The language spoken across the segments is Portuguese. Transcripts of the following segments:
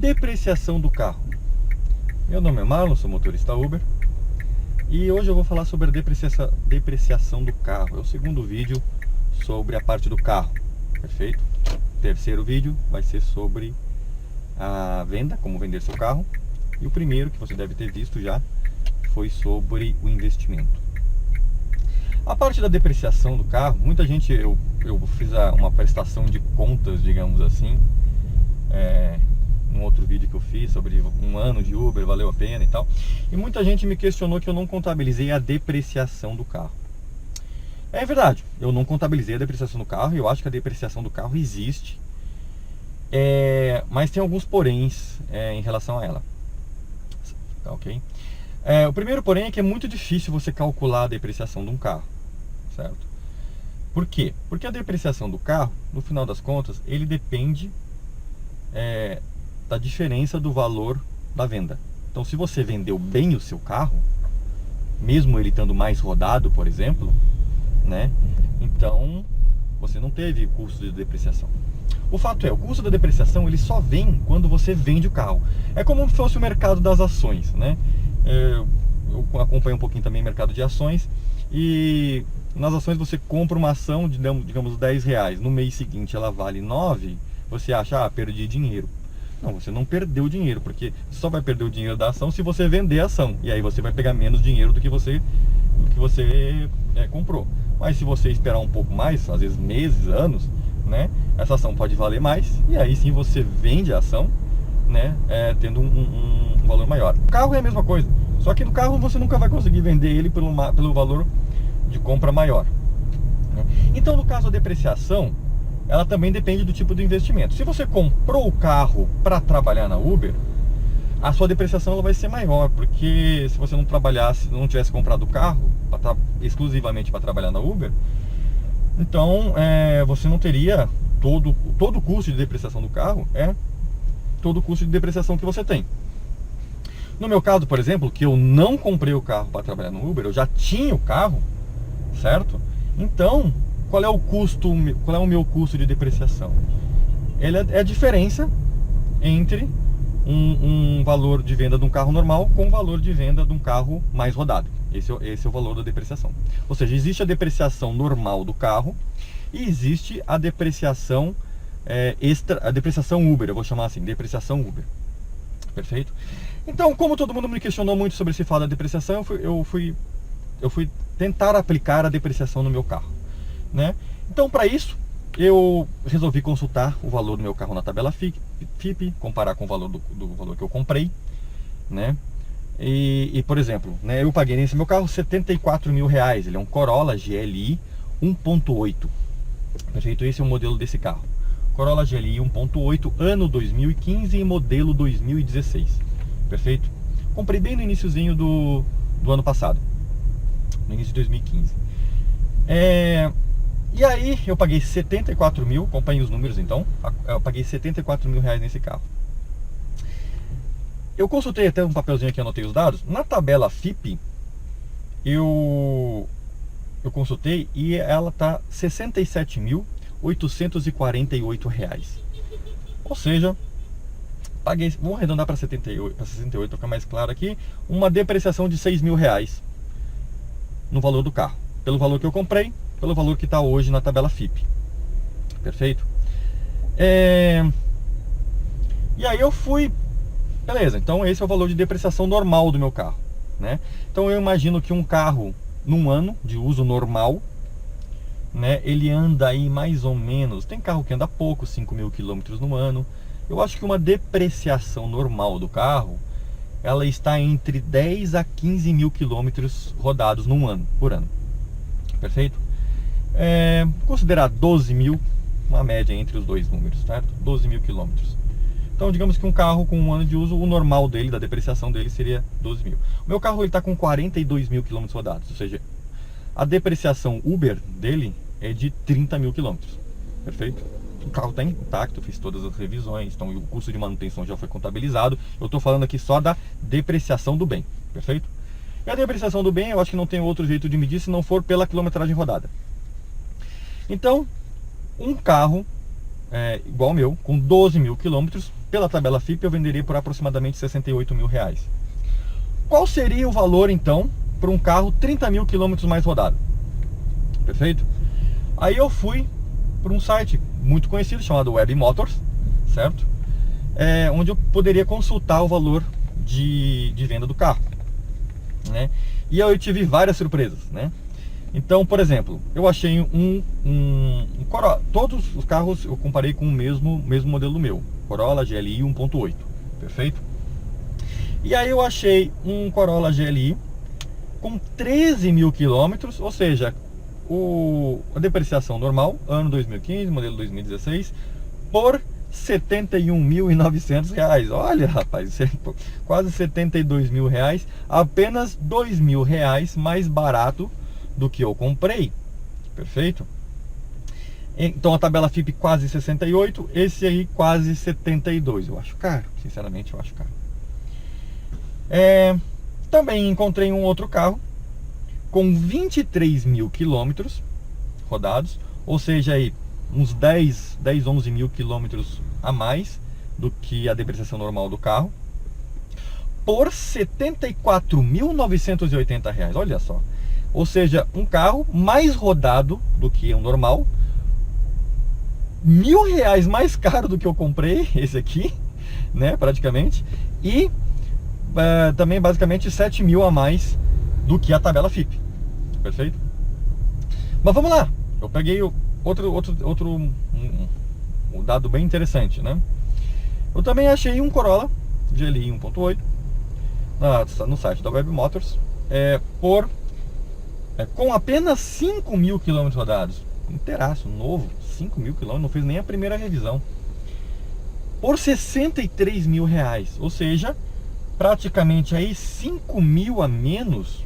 Depreciação do carro. Meu nome é Marlon, sou motorista Uber. E hoje eu vou falar sobre a depreciação do carro. É o segundo vídeo sobre a parte do carro, perfeito? O terceiro vídeo vai ser sobre a venda, como vender seu carro. E o primeiro, que você deve ter visto já, foi sobre o investimento. A parte da depreciação do carro, muita gente, eu fiz uma prestação de contas, digamos assim, um outro vídeo que eu fiz sobre um ano de Uber, valeu a pena e tal. E muita gente me questionou que eu não contabilizei a depreciação do carro. É verdade, eu não contabilizei a depreciação do carro, eu acho que a depreciação do carro existe, mas tem alguns poréns em relação a ela. Tá, ok? O primeiro porém é que é muito difícil você calcular a depreciação de um carro, certo? Por quê? Porque a depreciação do carro, no final das contas, ele depende da diferença do valor da venda. Então, se você vendeu bem o seu carro, mesmo ele estando mais rodado, por exemplo, né? Então, você não teve custo de depreciação. O fato é, o custo da depreciação, ele só vem quando você vende o carro. É como se fosse o mercado das ações, né? Eu acompanho um pouquinho também o mercado de ações. E nas ações você compra uma ação de, digamos, R$10. No mês seguinte ela vale 9. Você acha, perdi dinheiro. Não, você não perdeu dinheiro, porque só vai perder o dinheiro da ação se você vender a ação. E aí você vai pegar menos dinheiro do que você comprou. Mas se você esperar um pouco mais, às vezes meses, anos, né, essa ação pode valer mais. E aí sim você vende a ação, né, tendo um valor maior. O carro é a mesma coisa, só que no carro você nunca vai conseguir vender ele pelo valor de compra maior, né? Então, no caso da depreciação, ela também depende do tipo do investimento. Se você comprou o carro para trabalhar na Uber, a sua depreciação ela vai ser maior, porque se você não trabalhasse, não tivesse comprado o carro exclusivamente para trabalhar na Uber, então você não teria todo o custo de depreciação do carro, todo o custo de depreciação que você tem. No meu caso, por exemplo, que eu não comprei o carro para trabalhar no Uber, eu já tinha o carro, certo? Então, qual é o meu custo de depreciação? Ele é a diferença entre um valor de venda de um carro normal com o valor de venda de um carro mais rodado. Esse é o valor da depreciação. Ou seja, existe a depreciação normal do carro e existe a depreciação a depreciação Uber, eu vou chamar assim, depreciação Uber. Perfeito? Então, como todo mundo me questionou muito sobre esse fato da depreciação, eu fui tentar aplicar a depreciação no meu carro, né? Então, para isso, eu resolvi consultar o valor do meu carro na tabela FIPE, comparar com o valor do valor que eu comprei, né? E por exemplo, né, eu paguei nesse meu carro R$74 mil. Ele é um Corolla GLI 1.8. Perfeito? Esse é o modelo desse carro. Corolla GLI 1.8, ano 2015 e modelo 2016. Perfeito? Comprei bem no iniciozinho do ano passado, no início de 2015. E aí eu paguei 74 mil, acompanhe os números então, eu paguei 74 mil reais nesse carro. Eu consultei até um papelzinho aqui, anotei os dados. Na tabela FIPE, eu consultei e ela tá R$ 67.848. Ou seja, paguei, vou arredondar para 68 para ficar mais claro aqui, uma depreciação de R$6 mil no valor do carro, pelo valor que eu comprei, pelo valor que está hoje na tabela FIPE. Perfeito? E aí eu fui, beleza, então esse é o valor de depreciação normal do meu carro, né? Então eu imagino que um carro num ano de uso normal, né, ele anda aí mais ou menos, tem carro que anda pouco, 5.000 quilômetros no ano. Eu acho que uma depreciação normal do carro, ela está entre 10 a 15 mil quilômetros rodados num ano, por ano. Perfeito? Considerar 12 mil, uma média entre os dois números, certo? 12 mil quilômetros. Então, digamos que um carro com um ano de uso, o normal dele, da depreciação dele, seria 12 mil. O meu carro está com 42 mil quilômetros rodados, ou seja, a depreciação Uber dele é de 30 mil quilômetros. Perfeito? O carro está intacto, fiz todas as revisões, então o custo de manutenção já foi contabilizado. Eu estou falando aqui só da depreciação do bem, perfeito? E a depreciação do bem, eu acho que não tem outro jeito de medir se não for pela quilometragem rodada. Então, um carro igual ao meu, com 12 mil quilômetros, pela tabela FIPE eu venderia por aproximadamente 68 mil reais. Qual seria o valor então para um carro 30 mil quilômetros mais rodado? Perfeito? Aí eu fui para um site muito conhecido chamado Web Motors, certo? Onde eu poderia consultar o valor de venda do carro, né? E eu tive várias surpresas, né? Então, por exemplo, eu achei um Corolla. Todos os carros eu comparei com o mesmo modelo meu, Corolla GLI 1.8, perfeito? E aí eu achei um Corolla GLI com 13 mil quilômetros, ou seja, a depreciação normal, ano 2015, modelo 2016, por R$ 71.900. Olha, rapaz, quase 72 mil reais, apenas 2 mil reais mais barato do que eu comprei, perfeito? Então a tabela FIPE quase 68, esse aí quase 72, eu acho caro, sinceramente eu acho caro. Também encontrei um outro carro com 23 mil quilômetros rodados, ou seja, aí uns 10, 11 mil quilômetros a mais do que a depreciação normal do carro, por R$ 74.980, olha só. Ou seja, um carro mais rodado do que o normal, R$ 1.000 mais caro do que eu comprei, esse aqui, né, praticamente, e também basicamente 7 mil a mais do que a tabela FIPE, perfeito? Mas vamos lá, eu peguei outro dado bem interessante, né? Eu também achei um Corolla GLI 1.8 no site da Web Motors, com apenas 5 mil quilômetros rodados, inteiraço, novo, 5 mil quilômetros, não fez nem a primeira revisão, por R$ 63 mil reais, ou seja, praticamente aí 5 mil a menos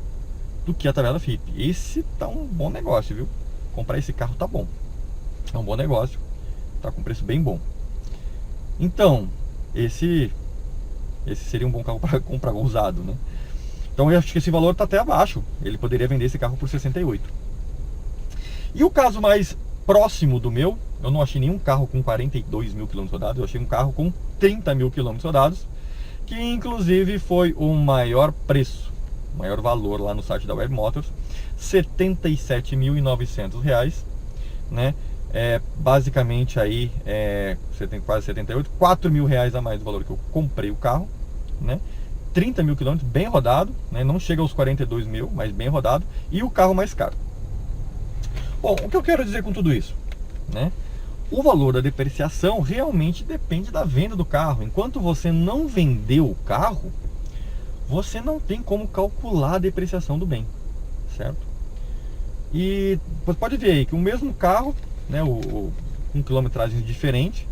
do que a tabela FIPE. Esse tá um bom negócio, viu? Comprar esse carro tá bom, é um bom negócio, tá com preço bem bom. Então, esse seria um bom carro para comprar usado, né? Então eu acho que esse valor está até abaixo. Ele poderia vender esse carro por 68. E o caso mais próximo do meu, eu não achei nenhum carro com 42 mil quilômetros rodados. Eu achei um carro com 30 mil quilômetros rodados, que inclusive foi o maior preço, o maior valor lá no site da Web Motors, R$ 77.900, né? Basicamente aí quase 78, 4 mil reais a mais do valor que eu comprei o carro, né? 30 mil quilômetros, bem rodado, né? Não chega aos 42 mil, mas bem rodado, e o carro mais caro. Bom, o que eu quero dizer com tudo isso, né? O valor da depreciação realmente depende da venda do carro. Enquanto você não vendeu o carro, você não tem como calcular a depreciação do bem, certo? E você pode ver aí que o mesmo carro, né, com quilometragem diferente,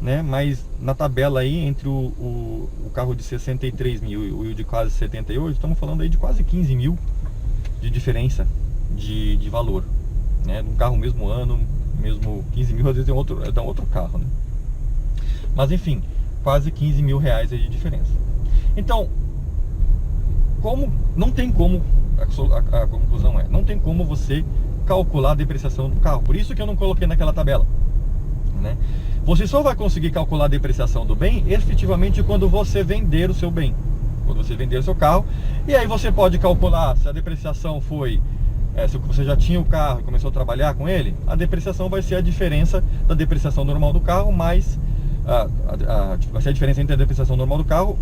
né, mas na tabela aí entre o carro de 63 mil e o de quase 78, estamos falando aí de quase 15 mil de diferença de valor, né, num carro mesmo ano, mesmo 15 mil, às vezes é um outro carro, né? Mas enfim, quase 15 mil reais aí de diferença. Então, não tem como, a conclusão não tem como você calcular a depreciação do carro. Por isso que eu não coloquei naquela tabela, né? Você só vai conseguir calcular a depreciação do bem efetivamente quando você vender o seu bem, quando você vender o seu carro. E aí você pode calcular se a depreciação foi, se você já tinha o carro e começou a trabalhar com ele, a depreciação vai ser a diferença da depreciação normal do carro, mais vai ser a diferença entre a depreciação normal do carro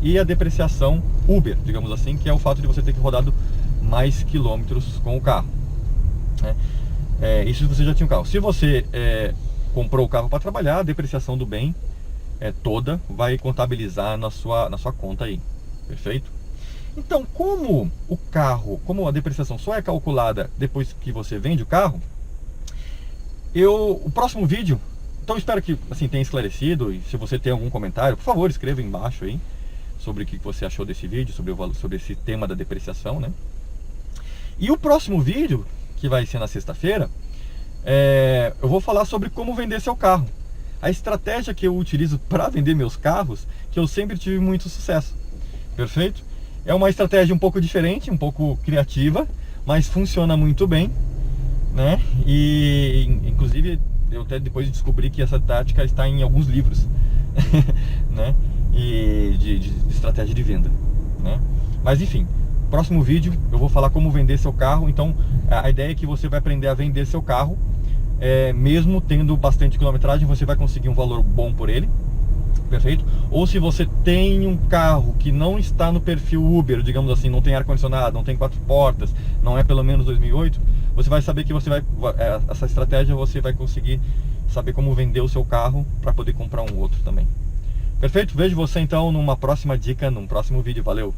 e a depreciação Uber, digamos assim, que é o fato de você ter que rodado mais quilômetros com o carro, né? Isso se você já tinha o carro. Se você comprou o carro para trabalhar, a depreciação do bem toda vai contabilizar na sua conta aí, perfeito? Então, como a depreciação só é calculada depois que você vende o carro, o próximo vídeo, então espero que assim tenha esclarecido. E se você tem algum comentário, por favor, escreva embaixo aí sobre o que você achou desse vídeo, sobre esse tema da depreciação, né? E o próximo vídeo, que vai ser na sexta-feira, eu vou falar sobre como vender seu carro. A estratégia que eu utilizo para vender meus carros, que eu sempre tive muito sucesso, perfeito? É uma estratégia um pouco diferente, um pouco criativa, mas funciona muito bem, né? E inclusive eu até depois descobri que essa tática está em alguns livros, né? E de estratégia de venda, né? Mas enfim, próximo vídeo eu vou falar como vender seu carro. Então a ideia é que você vai aprender a vender seu carro, mesmo tendo bastante quilometragem, você vai conseguir um valor bom por ele. Perfeito? Ou se você tem um carro que não está no perfil Uber, digamos assim, não tem ar-condicionado, não tem 4 portas, não é pelo menos 2008, você vai saber que você vai, essa estratégia você vai conseguir saber como vender o seu carro para poder comprar um outro também. Perfeito? Vejo você então numa próxima dica, num próximo vídeo. Valeu!